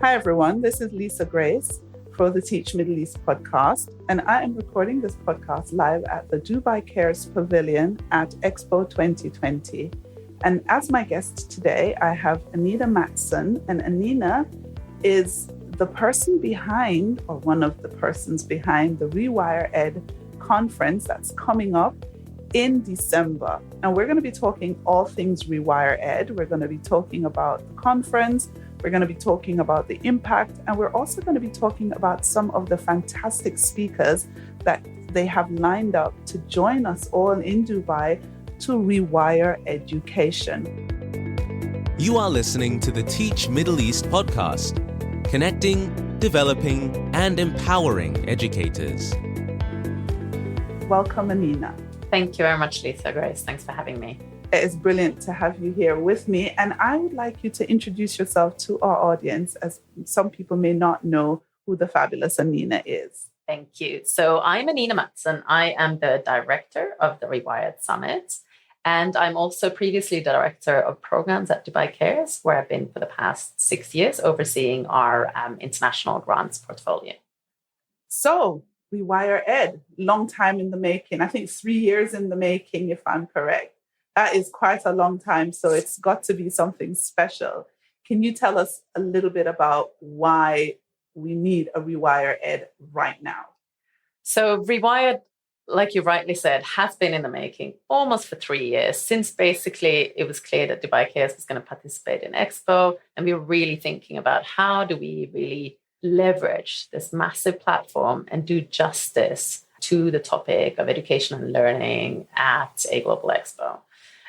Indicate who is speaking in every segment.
Speaker 1: Hi, everyone. This is Lisa Grace for the Teach Middle East podcast, and I am recording this podcast live at the Dubai Cares Pavilion at Expo 2020. And as my guest today, I have Annina Mattsson, and Annina is the person behind, or one of the persons behind, the RewirEd Conference that's coming up in December. And we're going to be talking all things RewirEd. We're going to be talking about the conference. We're going to be talking about the impact, and we're also going to be talking about some of the fantastic speakers that they have lined up to join us all in Dubai to rewire education.
Speaker 2: You are listening to the Teach Middle East podcast, connecting, developing, and empowering educators.
Speaker 1: Welcome, Annina.
Speaker 3: Thank you very much, Lisa Grace. Thanks for having me.
Speaker 1: It is brilliant to have you here with me. And I would like you to introduce yourself to our audience, as some people may not know who the fabulous Annina is.
Speaker 3: Thank you. So I'm Annina Mattsson. I am the director of the RewirEd Summit. And I'm also previously the director of programs at Dubai Cares, where I've been for the past 6 years overseeing our international grants portfolio.
Speaker 1: So RewirEd, long time in the making. I think 3 years in the making, if I'm correct. That is quite a long time, so it's got to be something special. Can you tell us a little bit about why we need a RewirEd right now?
Speaker 3: So RewirEd, like you rightly said, has been in the making almost for 3 years, since basically it was clear that Dubai Cares was going to participate in Expo, and we were really thinking about how do we really leverage this massive platform and do justice to the topic of education and learning at a global Expo.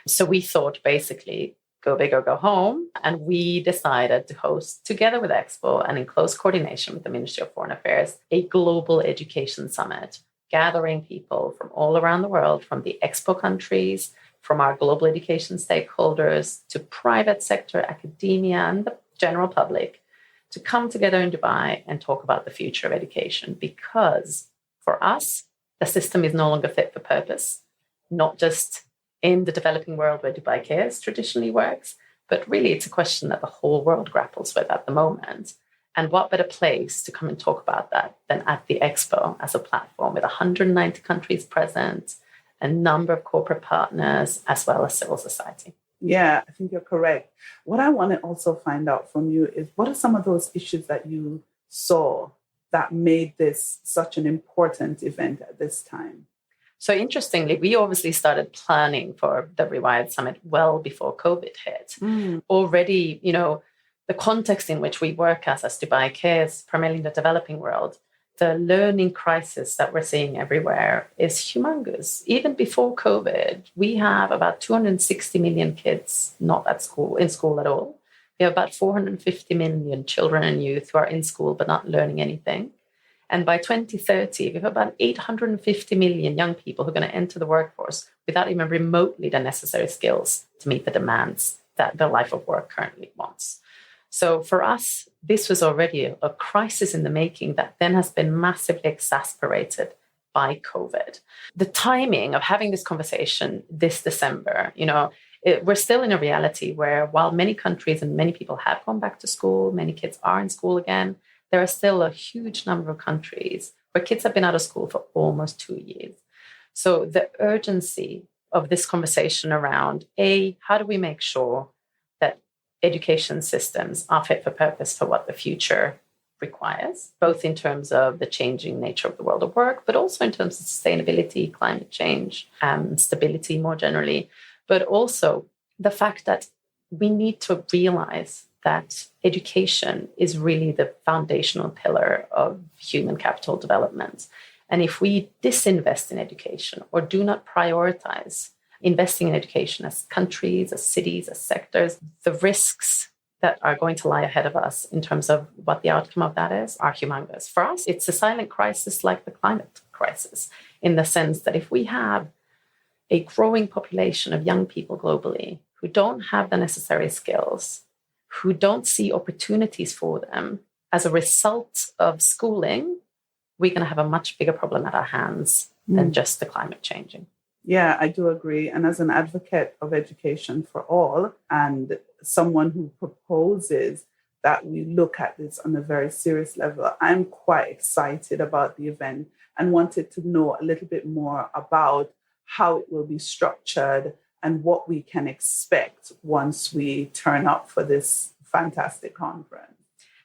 Speaker 3: So we thought basically go big or go home. And we decided to host, together with Expo and in close coordination with the Ministry of Foreign Affairs, a global education summit, gathering people from all around the world, from the Expo countries, from our global education stakeholders, to private sector, academia, and the general public, to come together in Dubai and talk about the future of education. Because for us, the system is no longer fit for purpose, not just in the developing world where Dubai Cares traditionally works, but really it's a question that the whole world grapples with at the moment. And what better place to come and talk about that than at the Expo as a platform with 190 countries present, a number of corporate partners, as well as civil society.
Speaker 1: Yeah, I think you're correct. What I want to also find out from you is, what are some of those issues that you saw that made this such an important event at this time?
Speaker 3: So interestingly, we obviously started planning for the RewirEd Summit well before COVID hit. Already, the context in which we work as Dubai Cares, primarily in the developing world, the learning crisis that we're seeing everywhere is humongous. Even before COVID, we have about 260 million kids not in school at all. We have about 450 million children and youth who are in school but not learning anything. And by 2030, we have about 850 million young people who are going to enter the workforce without even remotely the necessary skills to meet the demands that the life of work currently wants. So for us, this was already a crisis in the making that then has been massively exacerbated by COVID. The timing of having this conversation this December, we're still in a reality where while many countries and many people have gone back to school, many kids are in school again, there are still a huge number of countries where kids have been out of school for almost 2 years. So the urgency of this conversation around, how do we make sure that education systems are fit for purpose for what the future requires, both in terms of the changing nature of the world of work, but also in terms of sustainability, climate change, stability more generally, but also the fact that we need to realize that education is really the foundational pillar of human capital development. And if we disinvest in education or do not prioritize investing in education as countries, as cities, as sectors, the risks that are going to lie ahead of us in terms of what the outcome of that is are humongous. For us, it's a silent crisis like the climate crisis, in the sense that if we have a growing population of young people globally who don't have the necessary skills, who don't see opportunities for them as a result of schooling, we're going to have a much bigger problem at our hands than just the climate changing.
Speaker 1: Yeah, I do agree. And as an advocate of education for all and someone who proposes that we look at this on a very serious level. I'm quite excited about the event and wanted to know a little bit more about how it will be structured and what we can expect once we turn up for this fantastic conference.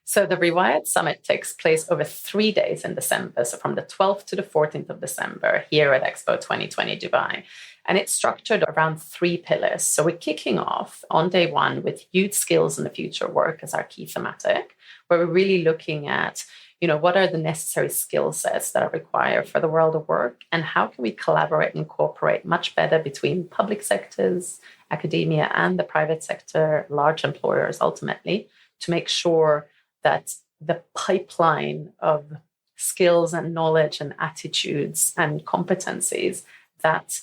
Speaker 3: So the RewirEd Summit takes place over 3 days in December, so from the 12th to the 14th of December here at Expo 2020 Dubai. And it's structured around 3 pillars. So we're kicking off on day 1 with youth skills and the future of work as our key thematic, where we're really looking at, what are the necessary skill sets that are required for the world of work, and how can we collaborate and cooperate much better between public sectors, academia, and the private sector, large employers ultimately, to make sure that the pipeline of skills and knowledge and attitudes and competencies that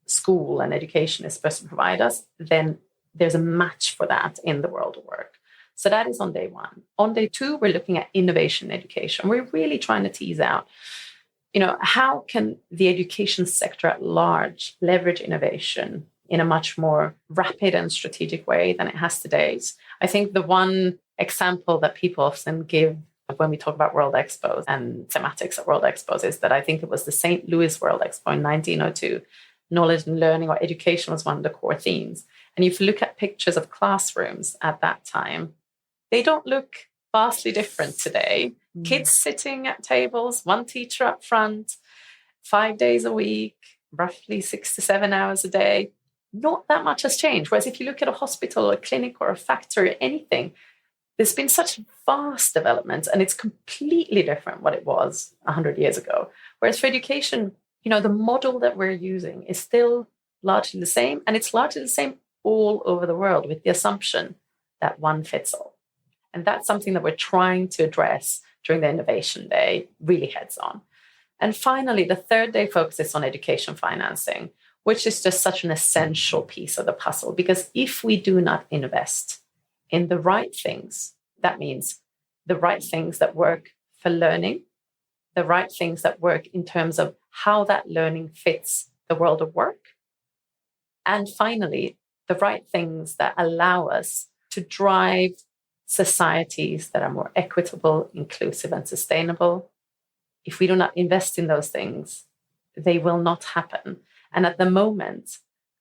Speaker 3: school and education is supposed to provide us, then there's a match for that in the world of work. So that is on day 1. On day 2, we're looking at innovation education. We're really trying to tease out, how can the education sector at large leverage innovation in a much more rapid and strategic way than it has to date. I think the one example that people often give when we talk about World Expos and thematics at World Expos is that I think it was the St. Louis World Expo in 1902. Knowledge and learning or education was one of the core themes. And if you look at pictures of classrooms at that time, they don't look vastly different today. Kids sitting at tables, one teacher up front, 5 days a week, roughly 6 to 7 hours a day. Not that much has changed. Whereas if you look at a hospital or a clinic or a factory or anything, there's been such vast development and it's completely different what it was 100 years ago. Whereas for education, the model that we're using is still largely the same, and it's largely the same all over the world with the assumption that one fits all. And that's something that we're trying to address during the Innovation Day, really heads on. And finally, the third day focuses on education financing, which is just such an essential piece of the puzzle, because if we do not invest in the right things, that means the right things that work for learning, the right things that work in terms of how that learning fits the world of work, and finally, the right things that allow us to drive societies that are more equitable, inclusive, and sustainable. If we do not invest in those things, they will not happen. And at the moment,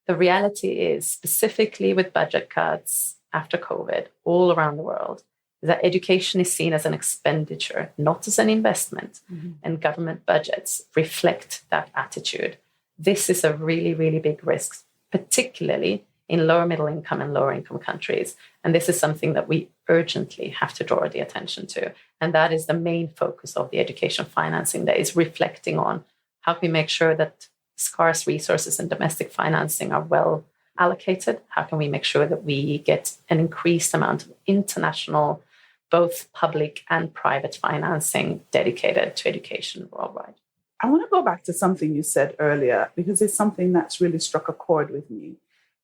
Speaker 3: the reality is, specifically with budget cuts after COVID all around the world, that education is seen as an expenditure, not as an investment. And government budgets reflect that attitude. This is a really, really big risk, particularly in lower middle income and lower income countries. And this is something that we urgently have to draw the attention to. And that is the main focus of the education financing, that is reflecting on how can we make sure that scarce resources and domestic financing are well allocated? How can we make sure that we get an increased amount of international, both public and private financing dedicated to education worldwide?
Speaker 1: I want to go back to something you said earlier, because it's something that's really struck a chord with me.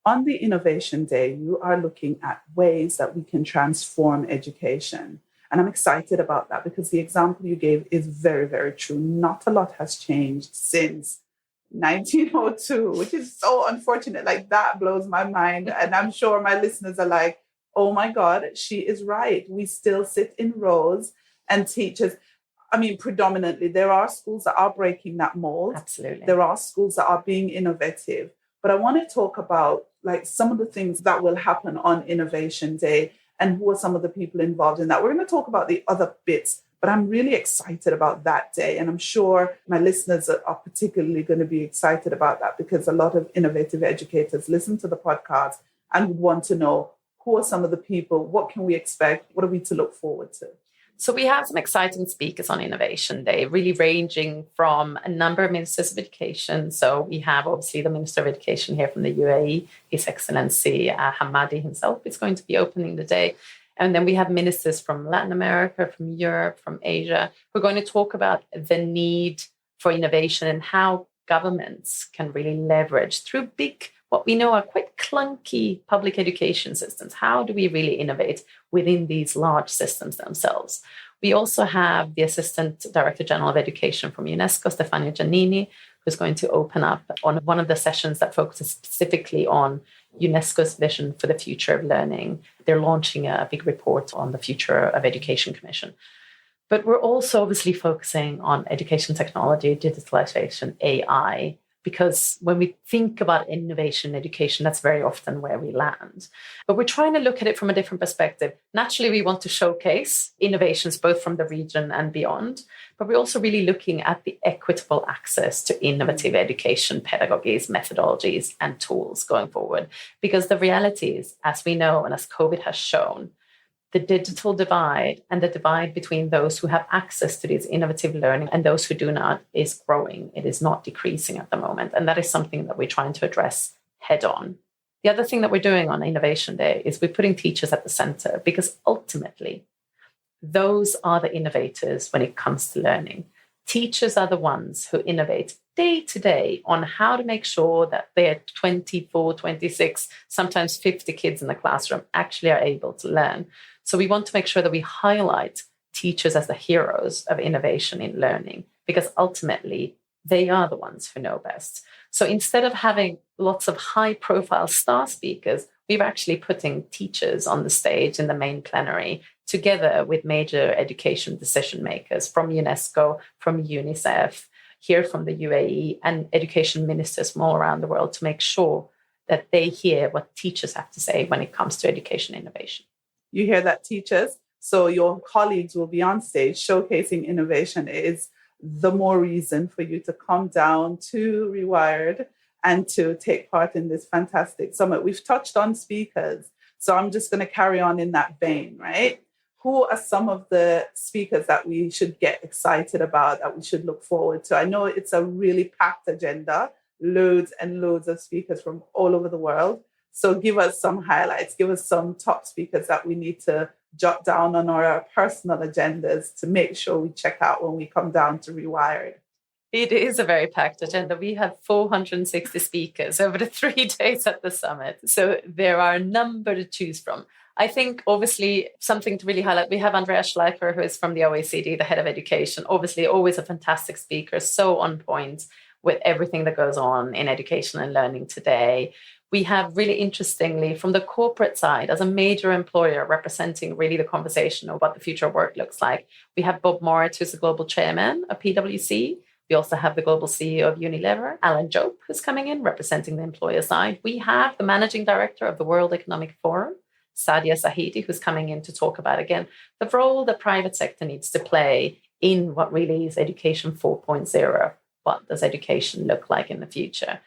Speaker 1: On the Innovation Day, you are looking at ways that we can transform education. And I'm excited about that because the example you gave is very, very true. Not a lot has changed since 1902, which is so unfortunate. Like, that blows my mind. And I'm sure my listeners are like, oh my God, she is right. We still sit in rows and teachers. I mean, predominantly, there are schools that are breaking that mold.
Speaker 3: Absolutely.
Speaker 1: There are schools that are being innovative. But I want to talk about like some of the things that will happen on Innovation Day and who are some of the people involved in that. We're going to talk about the other bits, but I'm really excited about that day. And I'm sure my listeners are particularly going to be excited about that, because a lot of innovative educators listen to the podcast and would want to know who are some of the people, what can we expect, what are we to look forward to?
Speaker 3: So we have some exciting speakers on Innovation Day, really ranging from a number of ministers of education. So we have obviously the Minister of Education here from the UAE, His Excellency Hamadi himself is going to be opening the day. And then we have ministers from Latin America, from Europe, from Asia, who are going to talk about the need for innovation and how governments can really leverage through big, what we know are quite clunky public education systems. How do we really innovate within these large systems themselves? We also have the Assistant Director General of Education from UNESCO, Stefania Giannini, who's going to open up on one of the sessions that focuses specifically on, UNESCO's vision for the future of learning. They're launching a big report on the Future of Education Commission. But we're also obviously focusing on education technology, digitalization, AI, because when we think about innovation in education, that's very often where we land. But we're trying to look at it from a different perspective. Naturally, we want to showcase innovations both from the region and beyond, but we're also really looking at the equitable access to innovative education pedagogies, methodologies, and tools going forward. Because the reality is, as we know, and as COVID has shown, the digital divide and the divide between those who have access to this innovative learning and those who do not is growing. It is not decreasing at the moment. And that is something that we're trying to address head on. The other thing that we're doing on Innovation Day is we're putting teachers at the center, because ultimately, those are the innovators when it comes to learning. Teachers are the ones who innovate day to day on how to make sure that their 24, 26, sometimes 50 kids in the classroom actually are able to learn. So we want to make sure that we highlight teachers as the heroes of innovation in learning, because ultimately they are the ones who know best. So instead of having lots of high-profile star speakers, we're actually putting teachers on the stage in the main plenary together with major education decision makers from UNESCO, from UNICEF, here from the UAE, and education ministers from all around the world to make sure that they hear what teachers have to say when it comes to education innovation.
Speaker 1: You hear that, teachers? So your colleagues will be on stage showcasing innovation. It is the more reason for you to come down to RewirEd and to take part in this fantastic summit. We've touched on speakers, so I'm just going to carry on in that vein, right? Who are some of the speakers that we should get excited about, that we should look forward to? I know it's a really packed agenda, loads and loads of speakers from all over the world. So give us some highlights, give us some top speakers that we need to jot down on our personal agendas to make sure we check out when we come down to RewirEd.
Speaker 3: It is a very packed agenda. We have 460 speakers over the 3 days at the summit. So there are a number to choose from. I think, obviously, something to really highlight, we have Andrea Schleifer, who is from the OECD, the head of education. Obviously, always a fantastic speaker, so on point with everything that goes on in education and learning today. We have, really interestingly, from the corporate side, as a major employer representing really the conversation of what the future of work looks like, we have Bob Moritz, who's the global chairman of PwC. We also have the global CEO of Unilever, Alan Jope, who's coming in representing the employer side. We have the managing director of the World Economic Forum, Sadia Zahidi, who's coming in to talk about, again, the role the private sector needs to play in what really is Education 4.0. What does education look like in the future?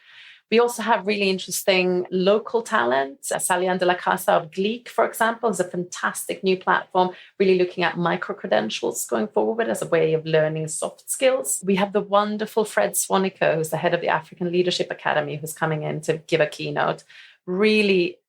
Speaker 3: We also have really interesting local talent. Salian de la Casa of Gleek, for example, is a fantastic new platform, really looking at micro-credentials going forward as a way of learning soft skills. We have the wonderful Fred Swanico, who's the head of the African Leadership Academy, who's coming in to give a keynote. Really,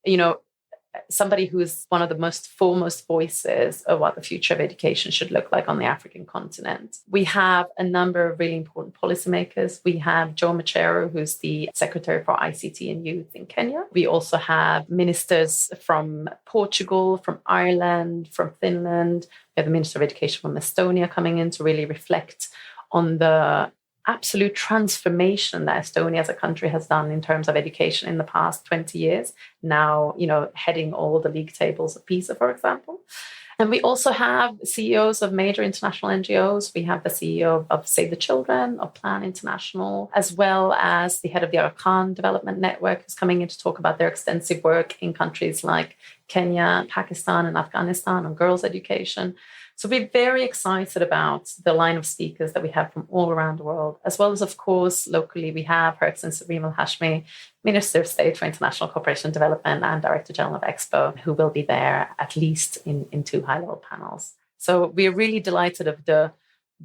Speaker 3: somebody who is one of the most foremost voices of what the future of education should look like on the African continent. We have a number of really important policymakers. We have Joe Machero, who's the Secretary for ICT and Youth in Kenya. We also have ministers from Portugal, from Ireland, from Finland. We have the Minister of Education from Estonia coming in to really reflect on the absolute transformation that Estonia as a country has done in terms of education in the past 20 years. Now, heading all the league tables of PISA, for example. And we also have CEOs of major international NGOs. We have the CEO of Save the Children, of Plan International, as well as the head of the Arakan Development Network, who's coming in to talk about their extensive work in countries like Kenya, Pakistan, and Afghanistan on girls' education. So we're very excited about the line of speakers that we have from all around the world, as well as, of course, locally, we have Her Excellency Reem Hashmi, Minister of State for International Cooperation and Development and Director General of Expo, who will be there at least in 2 high-level panels. So we're really delighted of the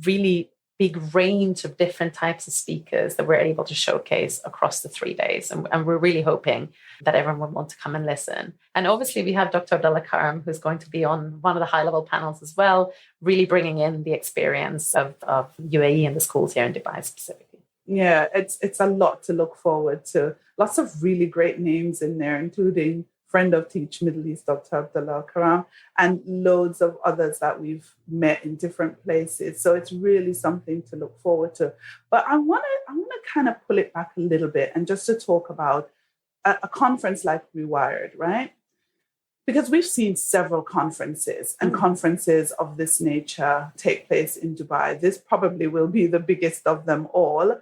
Speaker 3: really big range of different types of speakers that we're able to showcase across the 3 days. And we're really hoping that everyone will want to come and listen. And obviously we have Dr. Abdullah Karam, who's going to be on one of the high-level panels as well, really bringing in the experience of UAE and the schools here in Dubai specifically.
Speaker 1: Yeah, it's a lot to look forward to. Lots of really great names in there, including friend of Teach Middle East, Dr. Abdullah Karam, and loads of others that we've met in different places. So it's really something to look forward to. But I want to kind of pull it back a little bit and just to talk about a conference like RewirEd, right? Because we've seen several conferences and conferences of this nature take place in Dubai. This probably will be the biggest of them all.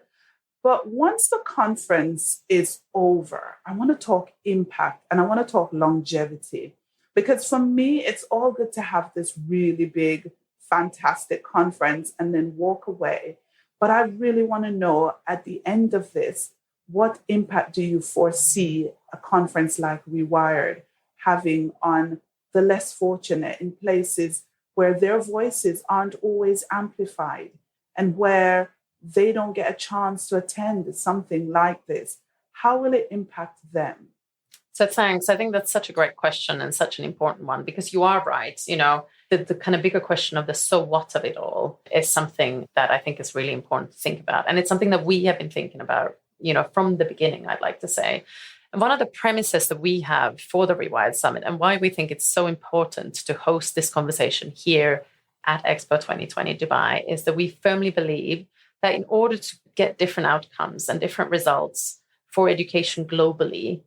Speaker 1: But once the conference is over, I want to talk impact and I want to talk longevity. Because for me, it's all good to have this really big, fantastic conference and then walk away. But I really want to know at the end of this, what impact do you foresee a conference like RewirEd having on the less fortunate in places where their voices aren't always amplified and where they don't get a chance to attend something like this? How will it impact them?
Speaker 3: So thanks. I think that's such a great question and such an important one, because you are right. The kind of bigger question of the so what of it all is something that I think is really important to think about. And it's something that we have been thinking about, from the beginning, I'd like to say. And one of the premises that we have for the RewirEd Summit and why we think it's so important to host this conversation here at Expo 2020 Dubai is that we firmly believe that in order to get different outcomes and different results for education globally,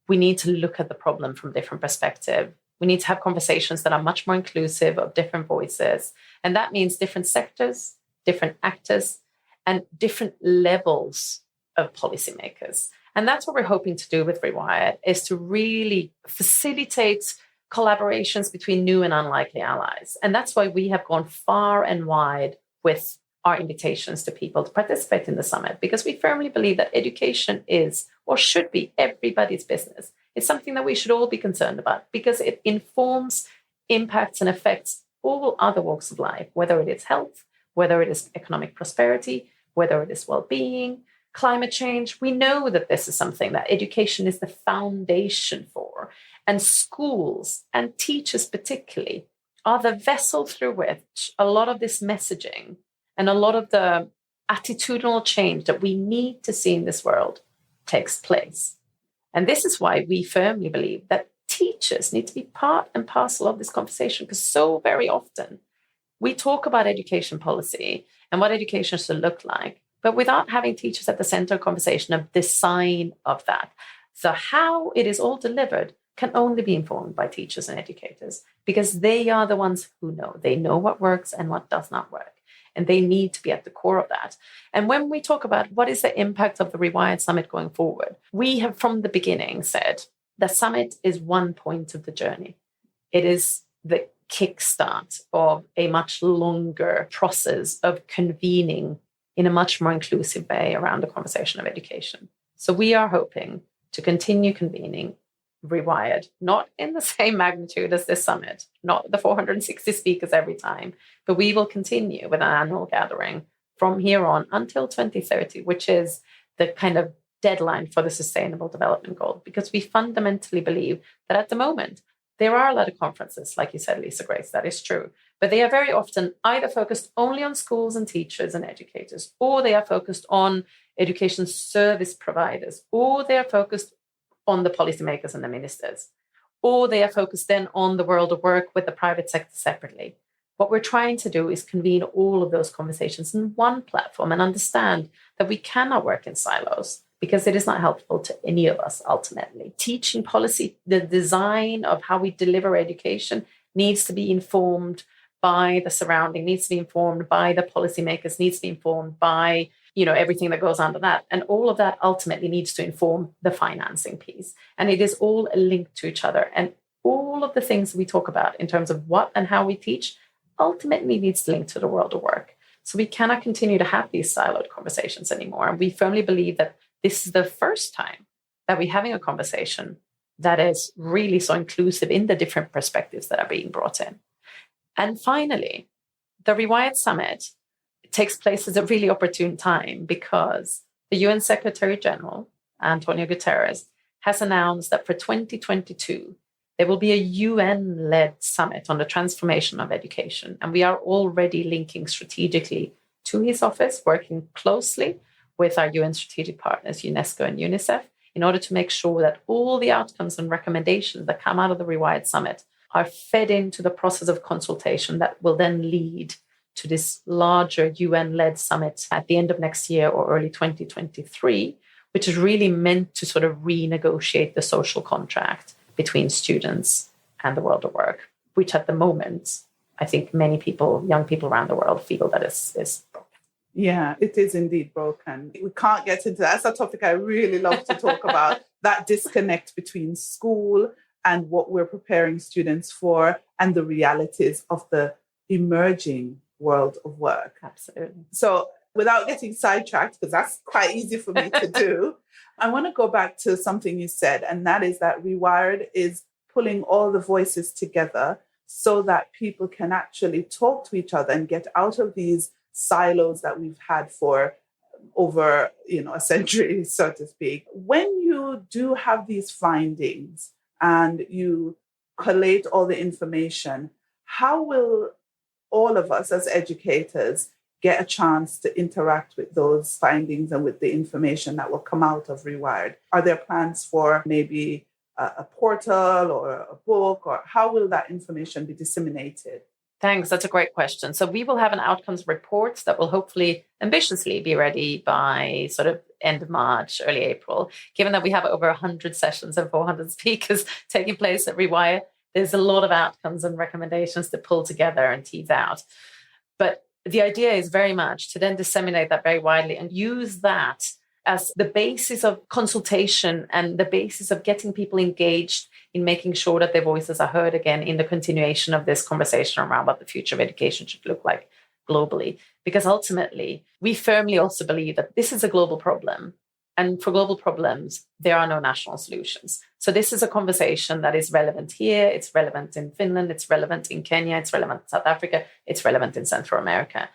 Speaker 3: we need to look at the problem from different perspectives. We need to have conversations that are much more inclusive of different voices. And that means different sectors, different actors, and different levels of policymakers. And that's what we're hoping to do with RewirEd, is to really facilitate collaborations between new and unlikely allies. And that's why we have gone far and wide with our invitations to people to participate in the summit, because we firmly believe that education is or should be everybody's business. It's something that we should all be concerned about because it informs, impacts, and affects all other walks of life, whether it is health, whether it is economic prosperity, whether it is well-being, climate change. We know that this is something that education is the foundation for, and schools and teachers particularly are the vessel through which a lot of this messaging and a lot of the attitudinal change that we need to see in this world takes place. And this is why we firmly believe that teachers need to be part and parcel of this conversation, because so very often we talk about education policy and what education should look like, but without having teachers at the center of conversation of design of that. So how it is all delivered can only be informed by teachers and educators, because they are the ones who know. They know what works and what does not work. And they need to be at the core of that. And when we talk about what is the impact of the RewirEd Summit going forward, we have from the beginning said the summit is one point of the journey. It is the kickstart of a much longer process of convening in a much more inclusive way around the conversation of education. So we are hoping to continue convening RewirEd, not in the same magnitude as this summit, not the 460 speakers every time, but we will continue with an annual gathering from here on until 2030, which is the kind of deadline for the Sustainable Development Goal, because we fundamentally believe that at the moment, there are a lot of conferences, like you said, Lisa Grace, that is true, but they are very often either focused only on schools and teachers and educators, or they are focused on education service providers, or they are focused on the policymakers and the ministers, or they are focused then on the world of work with the private sector separately. What we're trying to do is convene all of those conversations in one platform and understand that we cannot work in silos, because it is not helpful to any of us ultimately. Teaching policy, the design of how we deliver education needs to be informed by the surrounding, needs to be informed by the policymakers, needs to be informed by everything that goes under that. And all of that ultimately needs to inform the financing piece. And it is all linked to each other. And all of the things we talk about in terms of what and how we teach ultimately needs to link to the world of work. So we cannot continue to have these siloed conversations anymore. And we firmly believe that this is the first time that we're having a conversation that is really so inclusive in the different perspectives that are being brought in. And finally, the RewirEd Summit takes place at a really opportune time, because the UN Secretary General, Antonio Guterres, has announced that for 2022, there will be a UN-led summit on the transformation of education. And we are already linking strategically to his office, working closely with our UN strategic partners, UNESCO and UNICEF, in order to make sure that all the outcomes and recommendations that come out of the RewirEd Summit are fed into the process of consultation that will then lead to this larger UN-led summit at the end of next year or early 2023, which is really meant to sort of renegotiate the social contract between students and the world of work, which at the moment, I think many people, young people around the world, feel that is broken.
Speaker 1: Yeah, it is indeed broken. We can't get into that. That's a topic I really love to talk about, that disconnect between school and what we're preparing students for and the realities of the emerging world of work.
Speaker 3: Absolutely.
Speaker 1: So without getting sidetracked, because that's quite easy for me to do, I want to go back to something you said, and that is that RewirEd is pulling all the voices together so that people can actually talk to each other and get out of these silos that we've had for over, a century, so to speak. When you do have these findings and you collate all the information, how will all of us as educators get a chance to interact with those findings and with the information that will come out of RewirEd? Are there plans for maybe a portal or a book, or how will that information be disseminated?
Speaker 3: Thanks. That's a great question. So we will have an outcomes report that will hopefully ambitiously be ready by sort of end of March, early April. Given that we have over 100 sessions and 400 speakers taking place at RewirEd, there's a lot of outcomes and recommendations to pull together and tease out. But the idea is very much to then disseminate that very widely and use that as the basis of consultation and the basis of getting people engaged in making sure that their voices are heard again in the continuation of this conversation around what the future of education should look like globally. Because ultimately, we firmly also believe that this is a global problem. And for global problems, there are no national solutions. So this is a conversation that is relevant here. It's relevant in Finland. It's relevant in Kenya. It's relevant in South Africa. It's relevant in Central America.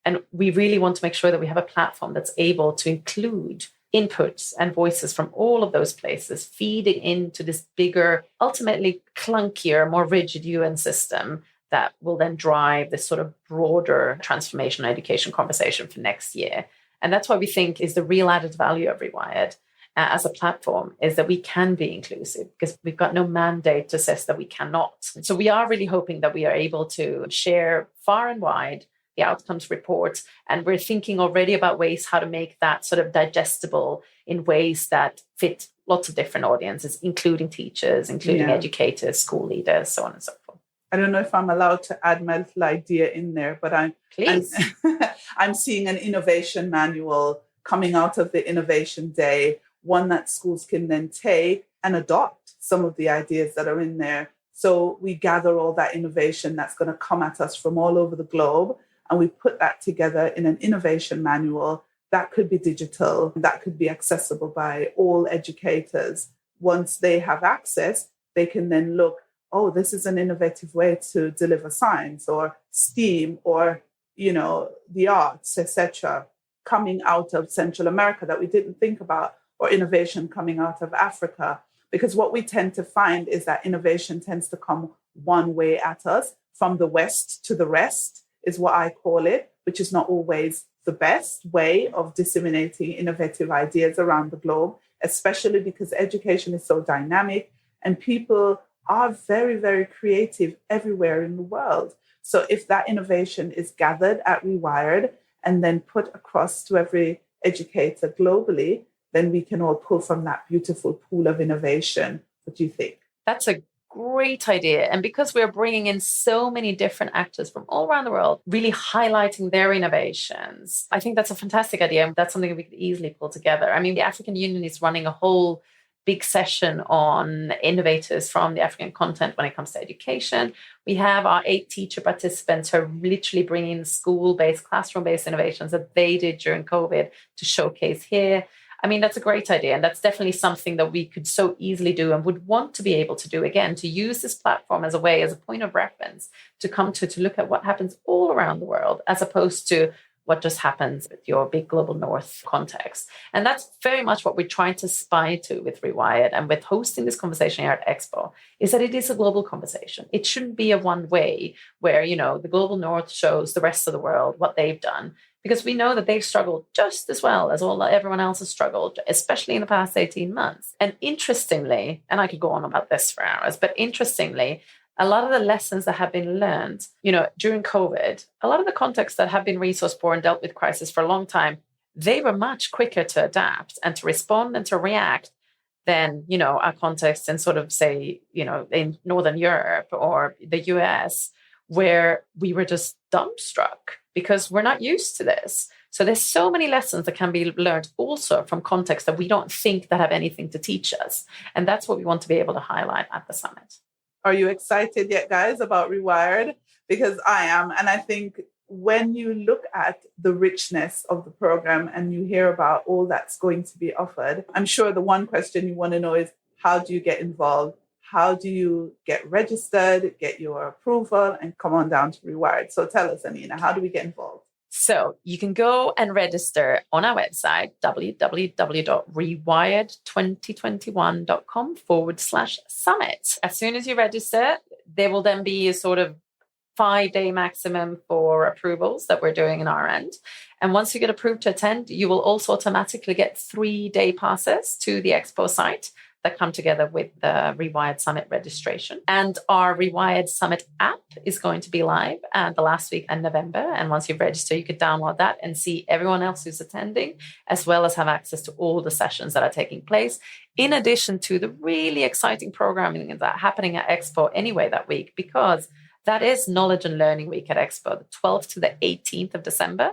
Speaker 3: And we really want to make sure that we have a platform that's able to include inputs and voices from all of those places, feeding into this bigger, ultimately clunkier, more rigid UN system that will then drive this sort of broader transformational education conversation for next year. And that's why we think is the real added value of RewirEd as a platform, is that we can be inclusive because we've got no mandate to assess that we cannot. So we are really hoping that we are able to share far and wide the outcomes reports. And we're thinking already about ways how to make that sort of digestible in ways that fit lots of different audiences, including teachers, including educators, school leaders, so on and so forth. I
Speaker 1: don't know if I'm allowed to add my little idea in there, but I'm seeing an innovation manual coming out of the Innovation Day, one that schools can then take and adopt some of the ideas that are in there. So we gather all that innovation that's going to come at us from all over the globe, and we put that together in an innovation manual that could be digital, that could be accessible by all educators. Once they have access, they can then look, oh, this is an innovative way to deliver science or STEAM or, the arts, etc., coming out of Central America that we didn't think about, or innovation coming out of Africa. Because what we tend to find is that innovation tends to come one way at us, from the West to the rest, is what I call it, which is not always the best way of disseminating innovative ideas around the globe, especially because education is so dynamic and people are very, very creative everywhere in the world. So if that innovation is gathered at RewirEd and then put across to every educator globally, then we can all pull from that beautiful pool of innovation. What do you think?
Speaker 3: That's a great idea. And because we're bringing in so many different actors from all around the world, really highlighting their innovations, I think that's a fantastic idea. That's something we could easily pull together. I mean, the African Union is running a whole big session on innovators from the African continent when it comes to education. We have our 8 teacher participants who are literally bringing school-based, classroom-based innovations that they did during COVID to showcase here. I mean, that's a great idea. And that's definitely something that we could so easily do and would want to be able to do again, to use this platform as a way, as a point of reference to come to look at what happens all around the world, as opposed to what just happens with your big global north context. And that's very much what we're trying to aspire to with RewirEd and with hosting this conversation here at Expo, is that it is a global conversation. It shouldn't be a one way where, the global north shows the rest of the world what they've done, because we know that they've struggled just as well as everyone else has struggled, especially in the past 18 months. And interestingly, and I could go on about this for hours, but interestingly, a lot of the lessons that have been learned, during COVID, a lot of the contexts that have been resource poor and dealt with crisis for a long time, they were much quicker to adapt and to respond and to react than, our context in sort of, say, in Northern Europe or the US, where we were just dumbstruck because we're not used to this. So there's so many lessons that can be learned also from contexts that we don't think that have anything to teach us. And that's what we want to be able to highlight at the summit.
Speaker 1: Are you excited yet, guys, about RewirEd? Because I am. And I think when you look at the richness of the program and you hear about all that's going to be offered, I'm sure the one question you want to know is, how do you get involved? How do you get registered, get your approval, and come on down to RewirEd? So tell us, Annina, how do we get involved?
Speaker 3: So you can go and register on our website, www.rewired2021.com/summit. As soon as you register, there will then be a sort of 5-day maximum for approvals that we're doing in our end. And once you get approved to attend, you will also automatically get 3-day passes to the Expo site that come together with the RewirEd Summit registration. And our RewirEd Summit app is going to be live the last week in November. And once you register, you could download that and see everyone else who's attending, as well as have access to all the sessions that are taking place, in addition to the really exciting programming that's happening at Expo anyway that week, because that is Knowledge and Learning Week at Expo, the 12th to the 18th of December.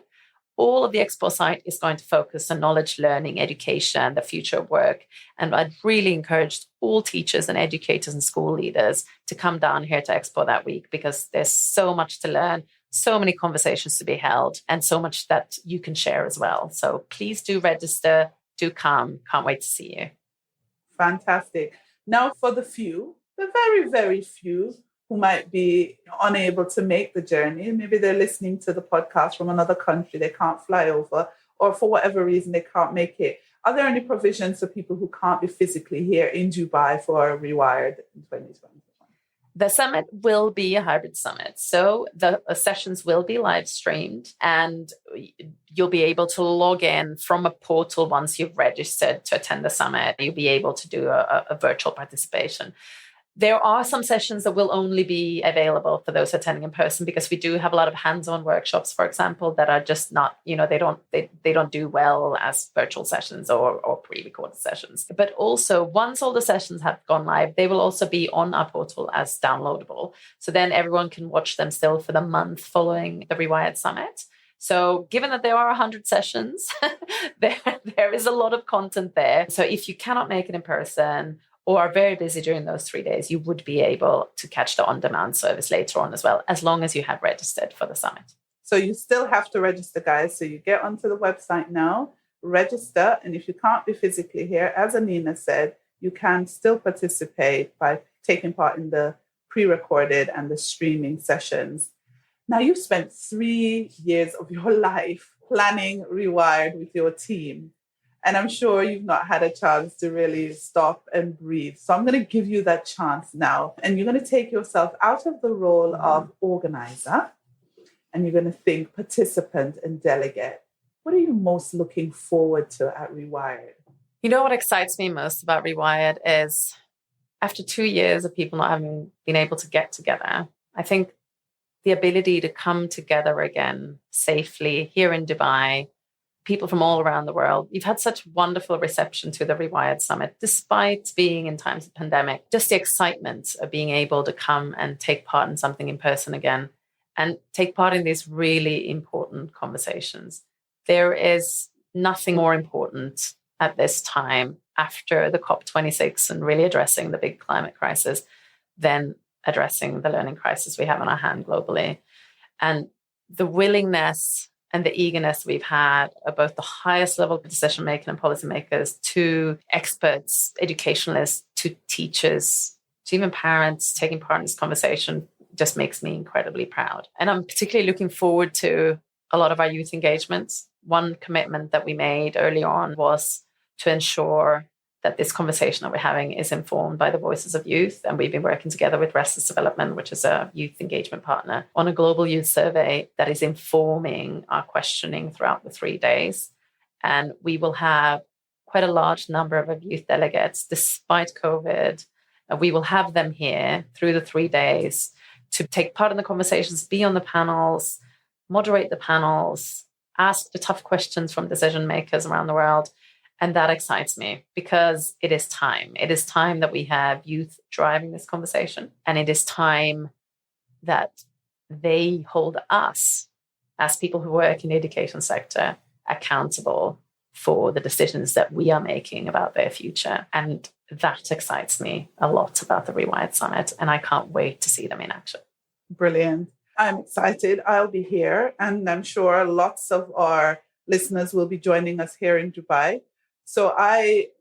Speaker 3: All of the Expo site is going to focus on knowledge, learning, education, the future of work. And I'd really encourage all teachers and educators and school leaders to come down here to Expo that week, because there's so much to learn, so many conversations to be held, and so much that you can share as well. So please do register, do come. Can't wait to see you.
Speaker 1: Fantastic. Now for the very, very few who might be unable to make the journey. Maybe they're listening to the podcast from another country, they can't fly over, or for whatever reason, they can't make it. Are there any provisions for people who can't be physically here in Dubai for RewirEd in 2021?
Speaker 3: The summit will be a hybrid summit. So the sessions will be live streamed, and you'll be able to log in from a portal once you've registered to attend the summit. You'll be able to do a virtual participation. There are some sessions that will only be available for those attending in person, because we do have a lot of hands-on workshops, for example, that are just not, they don't do well as virtual sessions or pre-recorded sessions. But also, once all the sessions have gone live, they will also be on our portal as downloadable. So then everyone can watch them still for the month following the RewirEd Summit. So given that there are 100 sessions, there is a lot of content there. So if you cannot make it in person, or are very busy during those 3 days, you would be able to catch the on-demand service later on as well, as long as you have registered for the summit.
Speaker 1: So you still have to register, guys. So you get onto the website now, register, and if you can't be physically here, as Annina said, you can still participate by taking part in the pre-recorded and the streaming sessions. Now, you've spent 3 years of your life planning RewirEd with your team. And I'm sure you've not had a chance to really stop and breathe. So I'm going to give you that chance now. And you're going to take yourself out of the role of organizer, and you're going to think participant and delegate. What are you most looking forward to at RewirEd?
Speaker 3: What excites me most about RewirEd is, after 2 years of people not having been able to get together, I think the ability to come together again safely here in Dubai, people from all around the world. You've had such wonderful reception to the RewirEd Summit, despite being in times of pandemic. Just the excitement of being able to come and take part in something in person again, and take part in these really important conversations. There is nothing more important at this time, after the COP26 and really addressing the big climate crisis, than addressing the learning crisis we have on our hand globally. And the willingness and the eagerness we've had of both the highest level of decision making and policymakers, to experts, educationalists, to teachers, to even parents taking part in this conversation, just makes me incredibly proud. And I'm particularly looking forward to a lot of our youth engagements. One commitment that we made early on was to ensure that this conversation that we're having is informed by the voices of youth. And we've been working together with Restless Development, which is a youth engagement partner, on a global youth survey that is informing our questioning throughout the 3 days. And we will have quite a large number of youth delegates, despite COVID. We will have them here through the 3 days to take part in the conversations, be on the panels, moderate the panels, ask the tough questions from decision makers around the world. And that excites me because it is time. It is time that we have youth driving this conversation. And it is time that they hold us as people who work in the education sector accountable for the decisions that we are making about their future. And that excites me a lot about the RewirEd Summit. And I can't wait to see them in action.
Speaker 1: Brilliant. I'm excited. I'll be here. And I'm sure lots of our listeners will be joining us here in Dubai. So I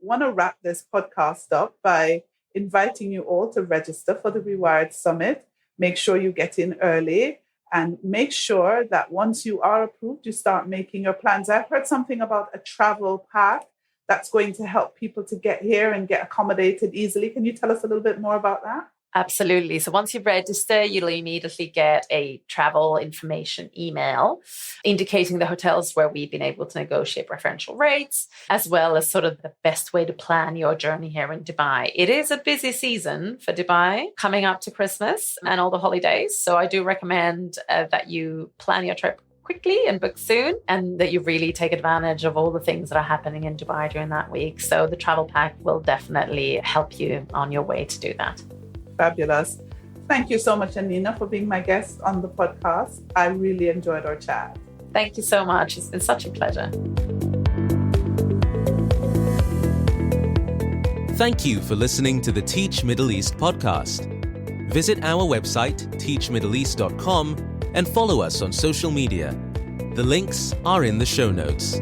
Speaker 1: want to wrap this podcast up by inviting you all to register for the RewirEd Summit. Make sure you get in early and make sure that once you are approved, you start making your plans. I've heard something about a travel pack that's going to help people to get here and get accommodated easily. Can you tell us a little bit more about that?
Speaker 3: Absolutely. So once you register, you'll immediately get a travel information email indicating the hotels where we've been able to negotiate preferential rates, as well as sort of the best way to plan your journey here in Dubai. It is a busy season for Dubai coming up to Christmas and all the holidays. So I do recommend that you plan your trip quickly and book soon, and that you really take advantage of all the things that are happening in Dubai during that week. So the travel pack will definitely help you on your way to do that.
Speaker 1: Fabulous. Thank you so much, Annina, for being my guest on the podcast. I really enjoyed our chat.
Speaker 3: Thank you so much. It's been such a pleasure.
Speaker 2: Thank you for listening to the Teach Middle East podcast. Visit our website, teachmiddleeast.com, and follow us on social media. The links are in the show notes.